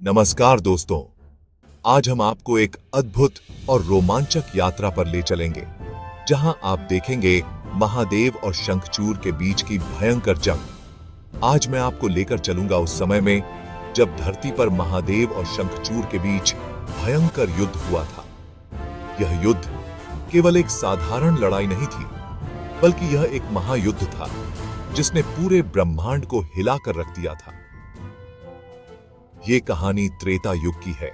नमस्कार दोस्तों, आज हम आपको एक अद्भुत और रोमांचक यात्रा पर ले चलेंगे, जहां आप देखेंगे महादेव और शंखचूड़ के बीच की भयंकर जंग। आज मैं आपको लेकर चलूंगा उस समय में जब धरती पर महादेव और शंखचूड़ के बीच भयंकर युद्ध हुआ था। यह युद्ध केवल एक साधारण लड़ाई नहीं थी, बल्कि यह एक महायुद्ध था जिसने पूरे ब्रह्मांड को हिलाकर रख दिया था। ये कहानी त्रेता युग की है,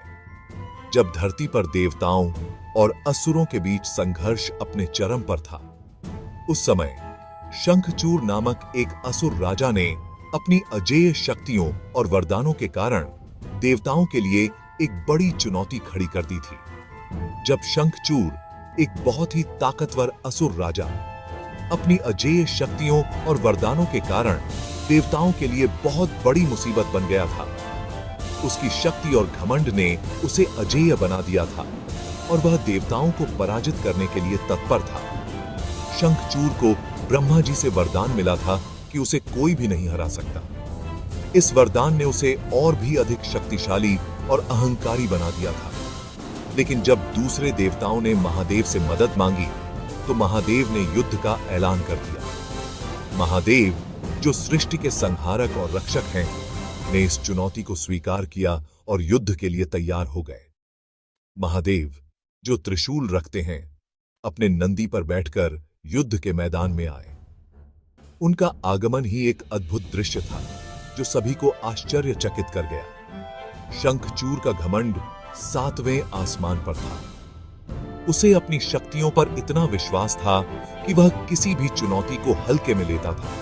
जब धरती पर देवताओं और असुरों के बीच संघर्ष अपने चरम पर था। उस समय शंखचूड़ नामक एक असुर राजा ने अपनी अजेय शक्तियों और वरदानों के कारण देवताओं के लिए एक बड़ी चुनौती खड़ी कर दी थी। जब शंखचूड़, एक बहुत ही ताकतवर असुर राजा, अपनी अजेय शक्तियों और वरदानों के कारण देवताओं के लिए बहुत बड़ी मुसीबत बन गया था। उसकी शक्ति और घमंड ने उसे अजेय बना दिया था और वह देवताओं को पराजित करने के लिए तत्पर था। शंखचूड़ को ब्रह्मा जी से वरदान मिला था कि उसे कोई भी नहीं हरा सकता। इस वरदान ने उसे और भी अधिक शक्तिशाली और अहंकारी बना दिया था। लेकिन जब दूसरे देवताओं ने महादेव से मदद मांगी, तो महादेव ने युद्ध का ऐलान कर दिया। महादेव, जो सृष्टि के संहारक और रक्षक हैं, ने इस चुनौती को स्वीकार किया और युद्ध के लिए तैयार हो गए। महादेव, जो त्रिशूल रखते हैं, अपने नंदी पर बैठकर युद्ध के मैदान में आए। उनका आगमन ही एक अद्भुत दृश्य था जो सभी को आश्चर्यचकित कर गया। शंखचूड़ का घमंड 7वें आसमान पर था। उसे अपनी शक्तियों पर इतना विश्वास था कि वह किसी भी चुनौती को हल्के में लेता था।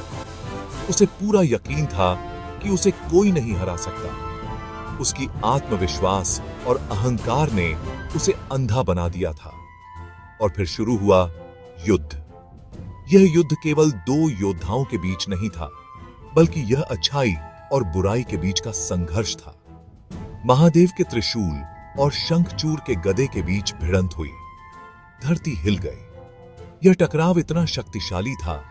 उसे पूरा यकीन था कि उसे कोई नहीं हरा सकता। उसकी आत्मविश्वास और अहंकार ने उसे अंधा बना दिया था। और फिर शुरू हुआ युद्ध। यह युद्ध केवल दो योद्धाओं के बीच नहीं था, बल्कि यह अच्छाई और बुराई के बीच का संघर्ष था। महादेव के त्रिशूल और शंखचूड़ के गदे के बीच भिड़ंत हुई। धरती हिल गई। यह टकराव इतना शक्तिशाली था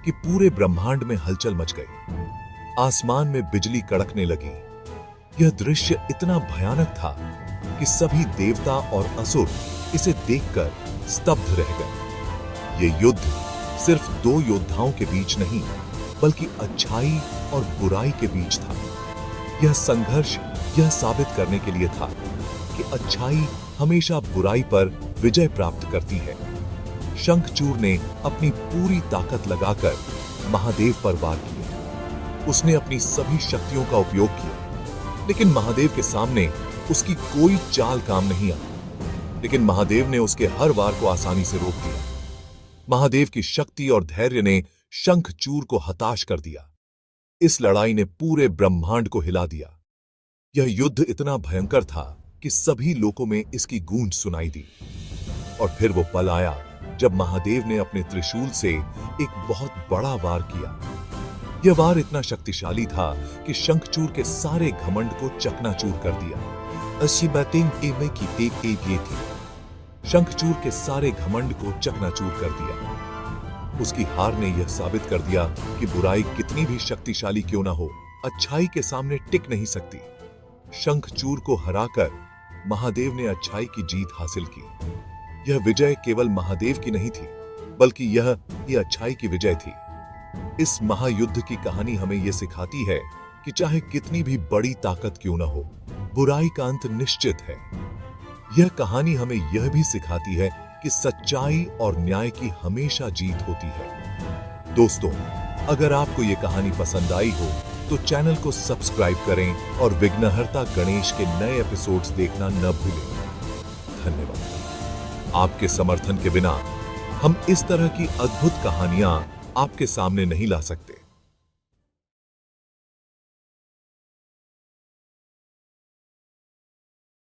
कि पूरे ब्रह्मांड में हलचल मच गई। आसमान में बिजली कड़कने लगी। यह दृश्य इतना भयानक था कि सभी देवता और असुर इसे देखकर स्तब्ध रह गए। यह युद्ध सिर्फ दो योद्धाओं के बीच नहीं, बल्कि अच्छाई और बुराई के बीच था। यह संघर्ष यह साबित करने के लिए था कि अच्छाई हमेशा बुराई पर विजय प्राप्त करती है। शंखचूड़ ने अपनी पूरी ताकत लगाकर महादेव पर वार किया। उसने अपनी सभी शक्तियों का उपयोग किया, लेकिन महादेव के सामने उसकी कोई चाल काम नहीं आई। लेकिन महादेव ने उसके हर वार को आसानी से रोक दिया। महादेव की शक्ति और धैर्य ने शंखचूड़ को हताश कर दिया। इस लड़ाई ने पूरे ब्रह्मांड को हिला दिया। यह युद्ध इतना भयंकर था कि सभी लोगों में इसकी गूंज सुनाई दी। और फिर वो पल आया जब महादेव ने अपने त्रिशूल से एक बहुत बड़ा वार किया। यह वार इतना शक्तिशाली था कि शंखचूड़ के सारे घमंड को चकनाचूर कर दिया। अच्छी बातें एवं की एक ये थी। शंखचूड़ के सारे घमंड को चकनाचूर कर दिया। उसकी हार ने यह साबित कर दिया कि बुराई कितनी भी शक्तिशाली क्यों ना हो, अच्छाई के सामने टिक नहीं सकती। शंखचूड़ को हराकर महादेव ने अच्छाई की जीत हासिल की। यह विजय केवल महादेव की नहीं थी, बल्कि यह अच्छाई की विजय थी। इस महायुद्ध की कहानी हमें यह सिखाती है कि चाहे कितनी भी बड़ी ताकत क्यों ना हो, बुराई का अंत निश्चित है। यह कहानी हमें यह भी सिखाती है कि सच्चाई और न्याय की हमेशा जीत होती है। दोस्तों, अगर आपको यह कहानी पसंद आई हो तो चैनल को सब्सक्राइब करें और विघ्नहर्ता गणेश के नए एपिसोड्स देखना न भूलें। धन्यवाद। आपके समर्थन के बिना हम इस तरह की अद्भुत कहानियां आपके सामने नहीं ला सकते।